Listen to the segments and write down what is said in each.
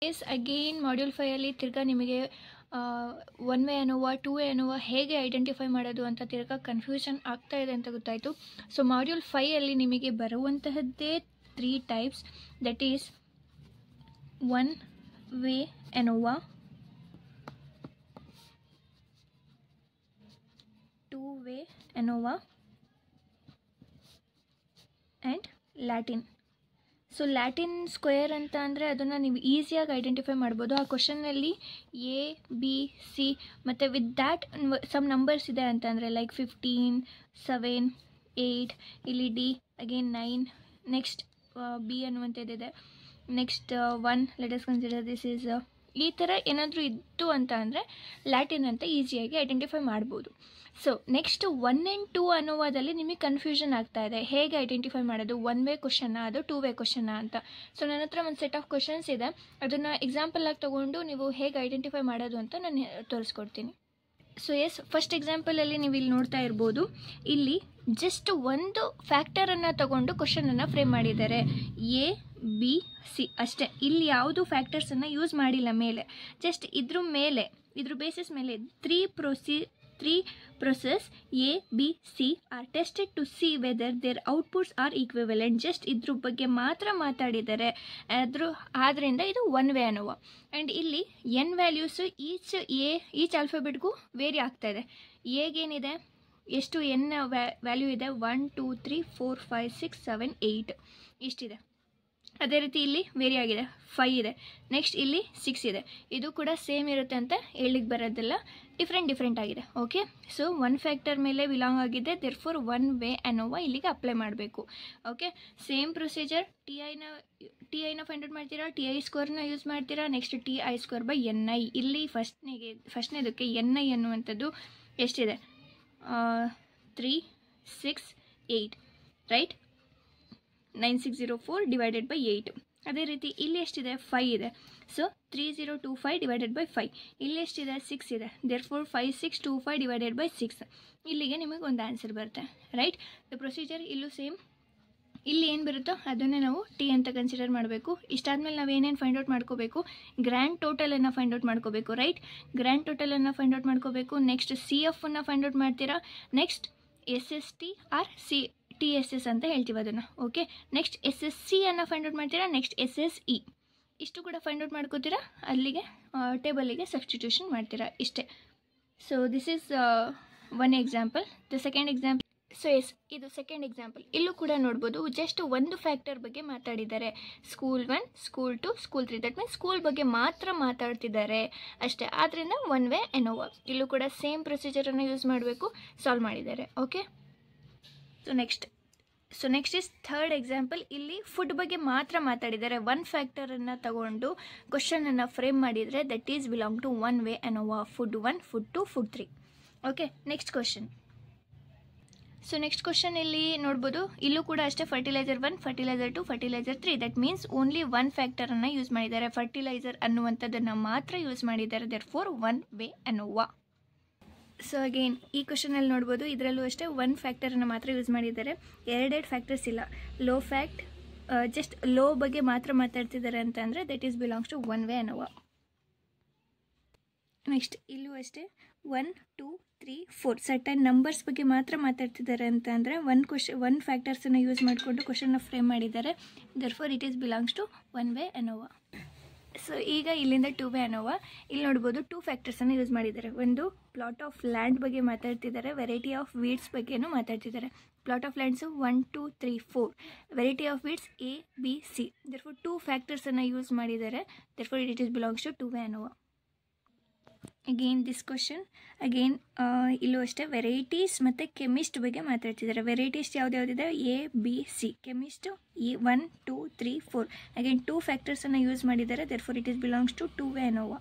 S again module 5 ಅಲ್ಲಿ ತಿರ್ಗಾ ನಿಮಗೆ one way ANOVA two way ಅನ್ನುವ ಹೇಗೆ ಐಡೆಂಟಿಫೈ ಮಾಡೋದು ಅಂತ ತಿರ್ಗಾ ಕನ್ಫ್ಯೂಷನ್ ಆಗ್ತಾ ಇದೆ ಅಂತ ಗೊತ್ತಾಯಿತು. ಸೊ ಮಾಡ್ಯೂಲ್ 5 ಅಲ್ಲಿ ನಿಮಗೆ ಬರುವಂತಹದ್ದೇ 3 types, that is one way ANOVA, two way ANOVA and Latin. So Latin square ಅಂತ ಅಂದರೆ ಅದನ್ನು ನೀವು ಈಸಿಯಾಗಿ ಐಡೆಂಟಿಫೈ ಮಾಡ್ಬೋದು. ಆ ಕ್ವಶನ್ನಲ್ಲಿ ಎ ಬಿ ಸಿ ಮತ್ತು ವಿತ್ ದ್ಯಾಟ್ ಸಮ್ ನಂಬರ್ಸ್ ಇದೆ ಅಂತ ಅಂದರೆ ಲೈಕ್ 15, 7, 8, ಇಲ್ಲಿ ಡಿ ಅಗೇನ್ 9, ನೆಕ್ಸ್ಟ್ ಬಿ ಅನ್ನುವಂಥದ್ದಿದೆ, next 1 let's consider this is ಈ ಥರ ಏನಾದರೂ ಇತ್ತು ಅಂತ ಅಂದರೆ ಲ್ಯಾಟಿನ್ ಅಂತ ಈಸಿಯಾಗಿ ಐಡೆಂಟಿಫೈ ಮಾಡ್ಬೋದು. ಸೊ ನೆಕ್ಸ್ಟ್ 1 and 2 ಅನ್ನುವುದಲ್ಲಿ ನಿಮಗೆ ಕನ್ಫ್ಯೂಷನ್ ಆಗ್ತಾ ಇದೆ, ಹೇಗೆ ಐಡೆಂಟಿಫೈ ಮಾಡೋದು, ಒನ್ ವೇ ಕ್ವಶನ್ನ ಅದು ಟೂ ವೇ ಕ್ವಶನ್ನ ಅಂತ. ಸೊ ನನ್ನ ಹತ್ರ ಒಂದು ಸೆಟ್ ಆಫ್ ಕ್ವಶನ್ಸ್ ಇದೆ, ಅದನ್ನು ಎಕ್ಸಾಂಪಲ್ ಆಗಿ ತೊಗೊಂಡು ನೀವು ಹೇಗೆ ಐಡೆಂಟಿಫೈ ಮಾಡೋದು ಅಂತ ನಾನು ತೋರಿಸ್ಕೊಡ್ತೀನಿ. ಸೊ ಎಸ್, ಫಸ್ಟ್ ಎಕ್ಸಾಂಪಲಲ್ಲಿ ನೀವು ಇಲ್ಲಿ ನೋಡ್ತಾ ಇರ್ಬೋದು, ಇಲ್ಲಿ ಜಸ್ಟ್ ಒಂದು ಫ್ಯಾಕ್ಟರನ್ನು ತಗೊಂಡು ಕ್ವಶನನ್ನು ಫ್ರೇಮ್ ಮಾಡಿದ್ದಾರೆ, ಎ ಬಿ ಸಿ ಅಷ್ಟೇ. ಇಲ್ಲಿ ಯಾವುದು ಫ್ಯಾಕ್ಟರ್ಸನ್ನು ಯೂಸ್ ಮಾಡಿಲ್ಲ ಮೇಲೆ, ಜಸ್ಟ್ ಇದ್ರ ಬೇಸಿಸ್ ಮೇಲೆ three process A, B, C are tested to see whether their outputs are equivalent. Just ಇದ್ರ ಬಗ್ಗೆ ಮಾತ್ರ ಮಾತಾಡಿದ್ದಾರೆ, ಆದ್ದರಿಂದ ಇದು ಒನ್ ವೇ ಅನ್ನುವ. ಆ್ಯಂಡ್ ಇಲ್ಲಿ ಎನ್ ವ್ಯಾಲ್ಯೂಸು ಈಚ್ ಆಲ್ಫಾಬೆಟ್ಗೂ ವೇರಿ ಆಗ್ತಾ ಇದೆ. ಏಗೇನಿದೆ, ಎಷ್ಟು ಎನ್ ವ್ಯಾಲ್ಯೂ ಇದೆ, 1 2 3 4 5 6 7 8 ಇಷ್ಟಿದೆ. ಅದೇ ರೀತಿ ಇಲ್ಲಿ ವೇರಿ ಆಗಿದೆ, 5 ಇದೆ, ನೆಕ್ಸ್ಟ್ ಇಲ್ಲಿ 6 ಇದೆ. ಇದು ಕೂಡ ಸೇಮ್ ಇರುತ್ತೆ ಅಂತ ಹೇಳಿಕ್ಕೆ ಬರೋದಿಲ್ಲ, ಡಿಫ್ರೆಂಟ್ ಆಗಿದೆ. ಓಕೆ, ಸೊ ಒನ್ ಫ್ಯಾಕ್ಟರ್ ಮೇಲೆ ಬಿಲಾಂಗ್ ಆಗಿದೆ, ದೇರ್ಫೋರ್ ಒನ್ ವೇ ಅನ್ನೋವ ಇಲ್ಲಿಗೆ ಅಪ್ಲೈ ಮಾಡಬೇಕು. ಓಕೆ, ಸೇಮ್ ಪ್ರೊಸೀಜರ್, ಟಿ ಐನ ಫೈಂಡ್ ಔಟ್ ಮಾಡ್ತೀರಾ, ಟಿ ಐ ಸ್ಕೋರ್ನ ಯೂಸ್ ಮಾಡ್ತೀರಾ, next T I score by N I. ಇಲ್ಲಿ ಫಸ್ಟ್ನೇದಕ್ಕೆ ಎನ್ ಐ ಅನ್ನುವಂಥದ್ದು ಎಷ್ಟಿದೆ, 3 6 8 ರೈಟ್, 9604 ಡಿವೈಡೆಡ್ ಬೈ 8. ಅದೇ ರೀತಿ ಇಲ್ಲಿ ಎಷ್ಟಿದೆ, 5 ಇದೆ, ಸೊ 3025 ಡಿವೈಡೆಡ್ ಬೈ 5. ಇಲ್ಲಿ ಎಷ್ಟಿದೆ, 6 ಇದೆ, ದೇರ್ಫೋರ್ 5625 ಡಿವೈಡೆಡ್ ಬೈ 6. ಇಲ್ಲಿಗೆ ನಿಮಗೆ ಒಂದು ಆನ್ಸರ್ ಬರುತ್ತೆ, ರೈಟ್. ದ ಪ್ರೊಸೀಜರ್ ಇಲ್ಲೂ ಸೇಮ್, ಇಲ್ಲಿ ಏನು ಬರುತ್ತೋ ಅದನ್ನೇ ನಾವು ಟಿ ಅಂತ ಕನ್ಸಿಡರ್ ಮಾಡಬೇಕು. ಇಷ್ಟಾದಮೇಲೆ ನಾವು ಏನೇನು ಫೈಂಡ್ ಔಟ್ ಮಾಡ್ಕೋಬೇಕು, ಗ್ರ್ಯಾಂಡ್ ಟೋಟಲನ್ನು ಫೈಂಡ್ ಔಟ್ ಮಾಡ್ಕೋಬೇಕು, ರೈಟ್. ಗ್ರ್ಯಾಂಡ್ ಟೋಟಲನ್ನು ಫೈಂಡ್ ಔಟ್ ಮಾಡ್ಕೋಬೇಕು, ನೆಕ್ಸ್ಟ್ ಸಿ ಎಫನ್ನು ಫೈಂಡ್ ಔಟ್ ಮಾಡ್ತೀರಾ, next S S T R C T S S ಅಂತ ಹೇಳ್ತೀವಿ ಅದನ್ನು. Okay, next S S C ಅನ್ನು ಫೈಂಡ್ ಔಟ್ ಮಾಡ್ತೀರಾ, ನೆಕ್ಸ್ಟ್ ಎಸ್ ಎಸ್ ಇ ಇಷ್ಟು ಕೂಡ ಫೈಂಡ್ ಔಟ್ ಮಾಡ್ಕೋತೀರಾ, ಅಲ್ಲಿಗೆ ಟೇಬಲಿಗೆ ಸಬ್ಸ್ಟಿಟ್ಯೂಷನ್ ಮಾಡ್ತೀರಾ, ಇಷ್ಟೇ. So this is one example. The second example, so yes ಇದು ಸೆಕೆಂಡ್ ಎಕ್ಸಾಂಪಲ್. ಇಲ್ಲೂ ಕೂಡ ನೋಡ್ಬೋದು, ಜಸ್ಟ್ ಒಂದು ಫ್ಯಾಕ್ಟರ್ ಬಗ್ಗೆ ಮಾತಾಡಿದ್ದಾರೆ, school 1, school 2, school 3. That means school ಬಗ್ಗೆ ಮಾತ್ರ ಮಾತಾಡ್ತಿದ್ದಾರೆ ಅಷ್ಟೇ, ಆದ್ದರಿಂದ ಒನ್ ವೇ ಎನೋವಾ. ಇಲ್ಲೂ ಕೂಡ ಸೇಮ್ ಪ್ರೊಸೀಜರನ್ನು ಯೂಸ್ ಮಾಡಬೇಕು, ಸಾಲ್ವ್ ಮಾಡಿದ್ದಾರೆ. Okay, so next is third example. ಇಲ್ಲಿ ಫುಡ್ ಬಗ್ಗೆ ಮಾತ್ರ ಮಾತಾಡಿದ್ದಾರೆ, ಒನ್ ಫ್ಯಾಕ್ಟರನ್ನು ತಗೊಂಡು ಕ್ವಶನನ್ನು ಫ್ರೇಮ್ ಮಾಡಿದರೆ that is belong to one way ANOVA, food 1, food 2, food 3. Okay, next question. So next question ಇಲ್ಲಿ ನೋಡ್ಬೋದು, ಇಲ್ಲೂ ಕೂಡ ಅಷ್ಟೇ, fertiliser 1, fertiliser 2, fertiliser 3. That means only one ಫ್ಯಾಕ್ಟರನ್ನು ಯೂಸ್ ಮಾಡಿದ್ದಾರೆ, ಫರ್ಟಿಲೈಸರ್ ಅನ್ನುವಂಥದ್ದನ್ನು ಮಾತ್ರ ಯೂಸ್ ಮಾಡಿದ್ದಾರೆ, therefore one way ANOVA. So again ಈ ಕ್ವಶನಲ್ಲಿ ನೋಡ್ಬೋದು, ಇದರಲ್ಲೂ ಅಷ್ಟೇ ಒನ್ ಫ್ಯಾಕ್ಟರನ್ನು ಮಾತ್ರ ಯೂಸ್ ಮಾಡಿದ್ದಾರೆ, ಎರಡೆರಡು ಫ್ಯಾಕ್ಟರ್ಸ್ ಇಲ್ಲ. ಲೋ ಫ್ಯಾಕ್ಟ್, ಜಸ್ಟ್ ಲೋ ಬಗ್ಗೆ ಮಾತ್ರ ಮಾತಾಡ್ತಿದ್ದಾರೆ ಅಂತ ಅಂದರೆ that is belongs to one way ANOVA. Next ಇಲ್ಲೂ ಅಷ್ಟೇ 1 2 3 4 ಸರ್ಟನ್ ನಂಬರ್ಸ್ ಬಗ್ಗೆ ಮಾತ್ರ ಮಾತಾಡ್ತಿದ್ದಾರೆ ಅಂತ ಅಂದರೆ ಒನ್ ಫ್ಯಾಕ್ಟರ್ಸನ್ನು ಯೂಸ್ ಮಾಡಿಕೊಂಡು ಕ್ವಶನ್ನ ಫ್ರೇಮ್ ಮಾಡಿದ್ದಾರೆ, therefore it is belongs to one way ANOVA. So ಈಗ ಇಲ್ಲಿಂದ ಟೂ ವೇ ಅನ್ನೋವಾ. ಇಲ್ಲಿ ನೋಡ್ಬೋದು, ಟೂ ಫ್ಯಾಕ್ಟರ್ಸನ್ನು ಯೂಸ್ ಮಾಡಿದ್ದಾರೆ. ಒಂದು ಪ್ಲಾಟ್ ಆಫ್ ಲ್ಯಾಂಡ್ ಬಗ್ಗೆ ಮಾತಾಡ್ತಿದ್ದಾರೆ, ವೆರೈಟಿ ಆಫ್ ವೀಡ್ಸ್ ಬಗ್ಗೆನೂ ಮಾತಾಡ್ತಿದ್ದಾರೆ. Plot of lands 1 2 3 4, variety of weeds A B C. Therefore two ಫ್ಯಾಕ್ಟರ್ಸನ್ನು ಯೂಸ್ ಮಾಡಿದ್ದಾರೆ, therefore it is belongs to two way ANOVA. Again this question, again ಇಲ್ಲೂ ಅಷ್ಟೇ ವೆರೈಟೀಸ್ ಮತ್ತು chemist ಬಗ್ಗೆ ಮಾತಾಡ್ತಿದ್ದಾರೆ. ವೆರೈಟೀಸ್ ಯಾವುದ್ಯಾವುದಿದೆ, A B C. Chemist 1 2 3 4. Again two ಫ್ಯಾಕ್ಟರ್ಸನ್ನು use ಮಾಡಿದ್ದಾರೆ, therefore it is belongs to two way ANOVA.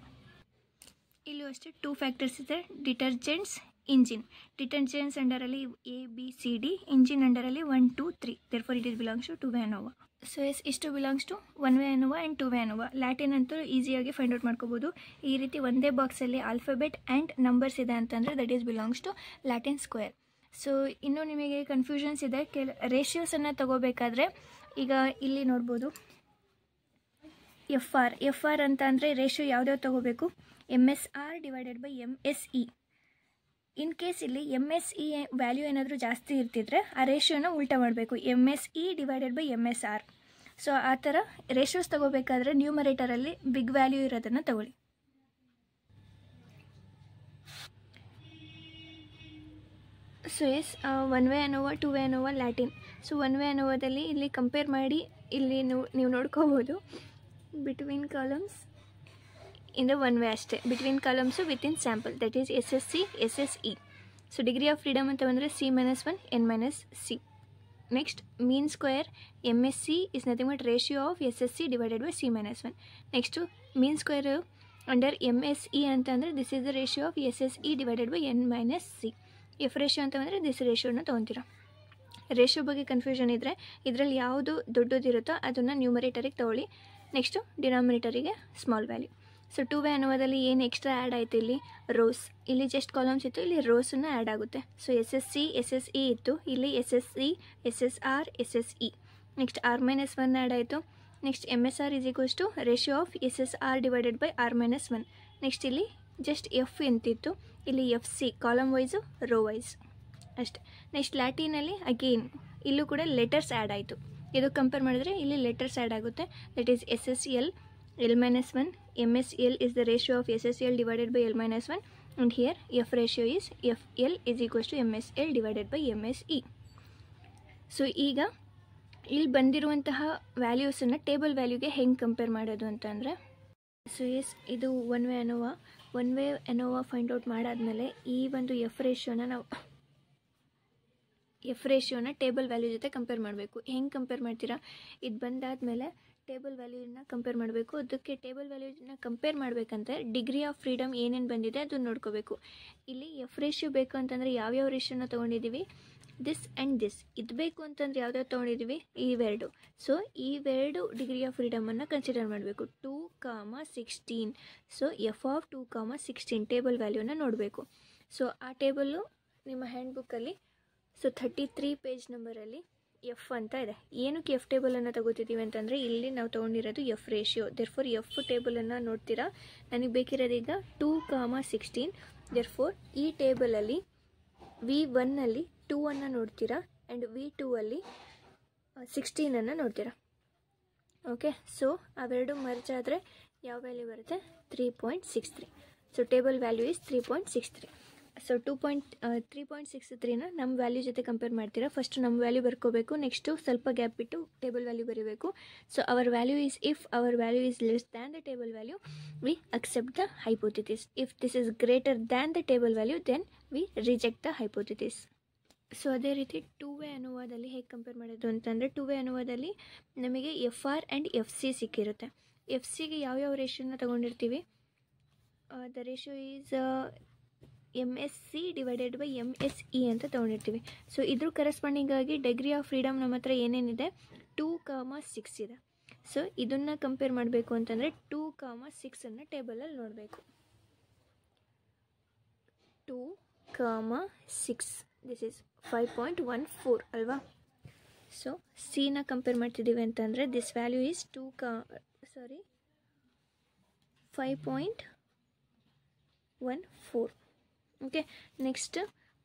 ಇಲ್ಲೂ ಅಷ್ಟೇ ಟೂ ಫ್ಯಾಕ್ಟರ್ಸ್ ಇದೆ, ಡಿಟರ್ಜೆಂಟ್ಸ್, ಇಂಜಿನ್. ಡಿಟರ್ಜೆಂಟ್ಸ್ ಅಂಡರಲ್ಲಿ A B C D, engine ಅಂಡರಲ್ಲಿ 1 2 3, therefore it is belongs to two way ANOVA. So yes ಇಷ್ಟು belongs to one way ANOVA and two way ANOVA. Latin ಅಂತೂ ಈಸಿಯಾಗಿ find out ಮಾಡ್ಕೋಬೋದು. ಈ ರೀತಿ ಒಂದೇ ಬಾಕ್ಸಲ್ಲಿ ಆಲ್ಫಾಬೆಟ್ ಆ್ಯಂಡ್ ನಂಬರ್ಸ್ ಇದೆ ಅಂತಂದರೆ that is belongs to Latin square. So ಇನ್ನೂ ನಿಮಗೆ ಕನ್ಫ್ಯೂಷನ್ಸ್ ಇದೆ, ರೇಷಿಯೋಸನ್ನು ತಗೋಬೇಕಾದ್ರೆ ಈಗ ಇಲ್ಲಿ ನೋಡ್ಬೋದು, ಎಫ್ ಆರ್ ಅಂತ ಅಂದರೆ ರೇಷಿಯೋ ಯಾವ್ದಾವ್ದು ತೊಗೋಬೇಕು, MSR divided by MSE. In case ಇಲ್ಲಿ MSE ವ್ಯಾಲ್ಯೂ ಏನಾದರೂ ಜಾಸ್ತಿ ಇರ್ತಿದ್ರೆ ಆ ರೇಷಿಯೋನ ಉಲ್ಟಾ ಮಾಡಬೇಕು, MSE divided by MSR. So ಆ ಥರ ರೇಷಿಯೋಸ್ ತೊಗೋಬೇಕಾದ್ರೆ ನ್ಯೂಮರೇಟರಲ್ಲಿ ಬಿಗ್ ವ್ಯಾಲ್ಯೂ ಇರೋದನ್ನು ತಗೊಳ್ಳಿ. So yes 1 way ANOVA 2 way ANOVA Latin. So 1 way ಅನೋವಾದಲ್ಲಿ ಇಲ್ಲಿ ಕಂಪೇರ್ ಮಾಡಿ ಇಲ್ಲಿ ನೀವು ನೋಡ್ಕೋಬೋದು between columns in the 1 way ಅಷ್ಟೇ, between columns within sample, that is SSC SSE. So degree of freedom ಅಂತ ಬಂದರೆ C-1 N-C. Next mean square MSC is nothing but ratio of SSC divided by C-1. Next mean square under MSE ಅಂತ ಅಂದರೆ this is the ratio of SSE divided by N-C. F ratio ಅಂತ ಬಂದರೆ this ರೇಷಿಯೋನ ತೊಗೊತೀರಾ. Ratio ಬಗ್ಗೆ confusion ಇದ್ದರೆ ಇದರಲ್ಲಿ ಯಾವುದು ದೊಡ್ಡದಿರುತ್ತೋ ಅದನ್ನು ನ್ಯೂಮರೇಟರಿಗೆ ತೊಗೊಳ್ಳಿ. ನೆಕ್ಸ್ಟು ಡಿನಾಮಿನೇಟರಿಗೆ ಸ್ಮಾಲ್ ವ್ಯಾಲ್ಯೂ. ಸೊ 2 ವೇ ಅನೋವಾದಲ್ಲಿ ಏನು ಎಕ್ಸ್ಟ್ರಾ ಆ್ಯಡ್ ಆಯಿತು, ಇಲ್ಲಿ ರೋಸ್, ಇಲ್ಲಿ ಜಸ್ಟ್ ಕಾಲಮ್ಸ್ ಇತ್ತು, ಇಲ್ಲಿ ರೋಸನ್ನು ಆ್ಯಡ್ ಆಗುತ್ತೆ. ಸೊ SSC SSE ಇತ್ತು, ಇಲ್ಲಿ SSC SSR SSE. Next R-1 add ಆಯಿತು. Next MSR is equals to ratio of SSR divided by R-1. Next ಇಲ್ಲಿ ಜಸ್ಟ್ ಎಫ್ ಎಂತಿತ್ತು, ಇಲ್ಲಿ FC column wise row wise ಅಷ್ಟೆ. ನೆಕ್ಸ್ಟ್ ಲ್ಯಾಟಿನಲ್ಲಿ ಅಗೇನ್ ಇಲ್ಲೂ ಕೂಡ ಲೆಟರ್ಸ್ ಆ್ಯಡ್ ಆಯಿತು. ಇದು ಕಂಪೇರ್ ಮಾಡಿದ್ರೆ ಇಲ್ಲಿ ಲೆಟರ್ಸ್ ಆ್ಯಡ್ ಆಗುತ್ತೆ, that is SSL L-1. MSL is the ratio of SSL divided by L-1, and here F ratio is FL is equals to MSL divided by MSE. So ಈಗ ಇಲ್ಲಿ ಬಂದಿರುವಂತಹ ವ್ಯಾಲ್ಯೂಸನ್ನು table ವ್ಯಾಲ್ಯೂಗೆ ಹೆಂಗೆ compare ಮಾಡೋದು ಅಂತಂದರೆ, so yes ಇದು 1 way ಅನೋವಾ find out ಮಾಡಾದಮೇಲೆ ಈ ಒಂದು ಎಫ್ ರೇಷಿಯೋನ ಟೇಬಲ್ ವ್ಯಾಲ್ಯೂ ಜೊತೆ ಕಂಪೇರ್ ಮಾಡಬೇಕು. ಹೆಂಗೆ ಕಂಪೇರ್ ಮಾಡ್ತೀರಾ, ಇದು ಬಂದಾದಮೇಲೆ ಟೇಬಲ್ ವ್ಯಾಲ್ಯೂನ ಕಂಪೇರ್ ಮಾಡಬೇಕು. ಅದಕ್ಕೆ ಟೇಬಲ್ ವ್ಯಾಲ್ಯೂನ ಕಂಪೇರ್ ಮಾಡಬೇಕಂದ್ರೆ ಡಿಗ್ರಿ ಆಫ್ ಫ್ರೀಡಮ್ ಏನೇನು ಬಂದಿದೆ ಅದನ್ನು ನೋಡ್ಕೋಬೇಕು. ಇಲ್ಲಿ ಎಫ್ ರೇಷಿಯೋ ಬೇಕು ಅಂತಂದರೆ ಯಾವ್ಯಾವ ರೇಷಿಯೋನ ತೊಗೊಂಡಿದ್ದೀವಿ, ದಿಸ್ ಆ್ಯಂಡ್ ದಿಸ್. ಇದು ಬೇಕು ಅಂತಂದರೆ ಯಾವ್ದಾವ್ದು ತೊಗೊಂಡಿದ್ದೀವಿ, ಇವೆರಡು. ಸೊ ಇವೆರಡು ಡಿಗ್ರಿ ಆಫ್ ಫ್ರೀಡಮನ್ನು ಕನ್ಸಿಡರ್ ಮಾಡಬೇಕು. 2,16. ಸೊ ಎಫ್ ಆಫ್ 2,16 ಟೇಬಲ್ ವ್ಯಾಲ್ಯೂನ ನೋಡಬೇಕು. ಸೊ ಆ ಟೇಬಲ್ಲು ನಿಮ್ಮ ಹ್ಯಾಂಡ್ ಬುಕ್ಕಲ್ಲಿ ಸೊ 33 ಪೇಜ್ ನಂಬರಲ್ಲಿ ಎಫ್ ಅಂತ ಇದೆ. ಏನಕ್ಕೆ ಎಫ್ ಟೇಬಲನ್ನು ತಗೋತಿದ್ದೀವಿ ಅಂತಂದರೆ ಇಲ್ಲಿ ನಾವು ತೊಗೊಂಡಿರೋದು ಎಫ್ ರೇಷಿಯೋ. ದೇರ್ಫೋರ್ ಎಫ್ ಟೇಬಲನ್ನು ನೋಡ್ತೀರಾ, ನನಗೆ ಬೇಕಿರೋದೀಗ 2,16. ದೇರ್ಫೋರ್ ಈ ಟೇಬಲಲ್ಲಿ V1 2 ನೋಡ್ತೀರಾ ಆ್ಯಂಡ್ V2 16 ನೋಡ್ತೀರಾ. ಓಕೆ, ಸೊ ಅವೆರಡು ಮರ್ಜ್ ಆದರೆ ಯಾವ ವ್ಯಾಲ್ಯೂ ಬರುತ್ತೆ, 3.63. So table value is 3.63. So 3.63ನ ನಮ್ಮ ವ್ಯಾಲ್ಯೂ ಜೊತೆ ಕಂಪೇರ್ ಮಾಡ್ತೀರಾ. ಫಸ್ಟ್ ನಮ್ಮ ವ್ಯಾಲ್ಯೂ ಬರ್ಕೋಬೇಕು, ನೆಕ್ಸ್ಟು ಸ್ವಲ್ಪ ಗ್ಯಾಪ್ ಬಿಟ್ಟು ಟೇಬಲ್ ವ್ಯಾಲ್ಯೂ ಬರೀಬೇಕು. So our value is, if our value is less than the table value we accept the hypothesis. If this is greater than the table value then we reject the hypothesis. So ಅದೇ ರೀತಿ 2 way ಅನೋವಾದಲ್ಲಿ ಹೇಗೆ compare ಮಾಡೋದು ಅಂತಂದರೆ, 2 way ಅನೋವಾದಲ್ಲಿ ನಮಗೆ FR and FC ಸಿಕ್ಕಿರುತ್ತೆ. FCಗೆ ಯಾವ್ಯಾವ ರೇಷಿಯೋನ ತೊಗೊಂಡಿರ್ತೀವಿ, the ratio is MSC divided by MSE ಅಂತ ತೊಗೊಂಡಿರ್ತೀವಿ. ಸೊ ಇದ್ರ ಕರೆಸ್ಪಾಂಡಿಂಗ್ ಆಗಿ ಡಿಗ್ರಿ ಆಫ್ ಫ್ರೀಡಮ್ ನಮ್ಮ ಹತ್ರ ಏನೇನಿದೆ, 2,6 ಇದೆ. ಸೊ ಇದನ್ನು ಕಂಪೇರ್ ಮಾಡಬೇಕು ಅಂತಂದರೆ 2,6 ಟೇಬಲಲ್ಲಿ ನೋಡಬೇಕು. 2,6 ದಿಸ್ ಈಸ್ 5.14 ಅಲ್ವಾ. ಸೊ ಸಿನ ಕಂಪೇರ್ ಮಾಡ್ತಿದ್ದೀವಿ ಅಂತಂದರೆ this value is 5.14. Okay, next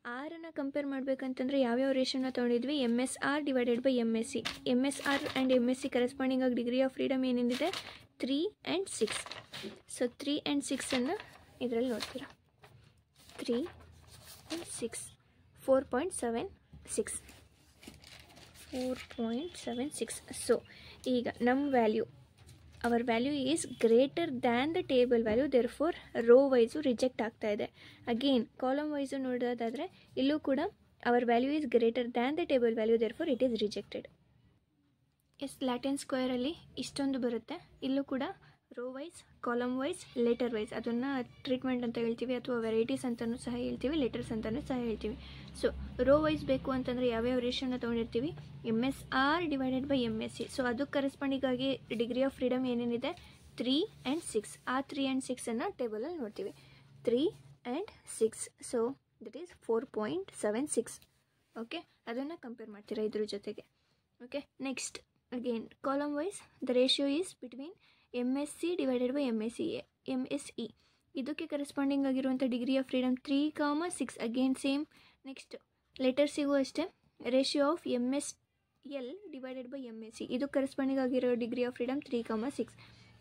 ಆರನ್ನು ಕಂಪೇರ್ ಮಾಡಬೇಕಂತಂದರೆ ಯಾವ್ಯಾವ ರೇಷಿಯೋನ ತೊಗೊಂಡಿದ್ವಿ, MSR divided by MSE. MSR and MSE corresponding ಆಗಿ ಡಿಗ್ರಿ ಆಫ್ ಫ್ರೀಡಮ್ ಏನೇನಿದೆ, 3 and 6. ಸೊ 3 and 6 ಇದರಲ್ಲಿ ನೋಡ್ತೀರಾ, 3 and 6 4.76. 4.76. ಸೊ ಈಗ ನಮ್ಮ value, our value is greater than the table value, therefore row wise reject ಆಗ್ತಾ ಇದೆ. ಅಗೇನ್ ಕಾಲಮ್ ವೈಸು ನೋಡೋದಾದರೆ ಇಲ್ಲೂ ಕೂಡ our value is greater than the table value, therefore it is rejected. Yes Latin ಸ್ಕ್ವೇರಲ್ಲಿ ಇಷ್ಟೊಂದು ಬರುತ್ತೆ. ಇಲ್ಲೂ ಕೂಡ row wise, column wise, letter wise ಅದನ್ನು ಟ್ರೀಟ್ಮೆಂಟ್ ಅಂತ ಹೇಳ್ತೀವಿ, ಅಥವಾ ವೆರೈಟೀಸ್ ಅಂತಲೂ ಸಹ ಹೇಳ್ತೀವಿ, ಲೆಟರ್ಸ್ ಅಂತಲೂ ಸಹ ಹೇಳ್ತೀವಿ. ಸೊ ರೋ ವೈಸ್ ಬೇಕು ಅಂತಂದರೆ ಯಾವ್ಯಾವ ರೇಷಿಯೋನ ತೊಗೊಂಡಿರ್ತೀವಿ, MSR divided by MSE. So ಅದಕ್ಕೆ ಕರೆಸ್ಪಾಂಡಿಂಗಾಗಿ ಡಿಗ್ರಿ ಆಫ್ ಫ್ರೀಡಮ್ ಏನೇನಿದೆ, 3 and 6. ಆ 3 and 6 ಟೇಬಲಲ್ಲಿ ನೋಡ್ತೀವಿ, 3 and 6. So that is 4.76. Okay, ಅದನ್ನು ಕಂಪೇರ್ ಮಾಡ್ತೀರಾ ಇದ್ರ ಜೊತೆಗೆ. Okay, next again column wise the ratio is between MSc divided by MSE ಇದಕ್ಕೆ ಕರೆಸ್ಪಾಂಡಿಂಗ್ ಆಗಿರುವಂಥ degree of freedom 3, 6 again same. Next letter ಸಿಗೂ ಅಷ್ಟೇ ratio of MSL divided by MSE ಇದು corresponding ಆಗಿರೋ ಡಿಗ್ರಿ ಆಫ್ ಫ್ರೀಡಮ್ 3, 6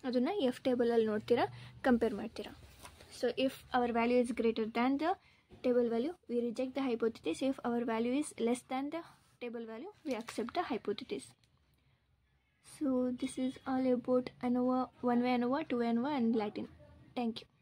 ಅದನ್ನು F ಟೇಬಲಲ್ಲಿ ನೋಡ್ತೀರಾ, compare ಮಾಡ್ತೀರಾ. So if our value is greater than the table value, we reject the hypothesis. If our value is less than the table value, we accept the hypothesis. So this is all about ANOVA, 1-way ANOVA, 2-way ANOVA and Latin. Thank you.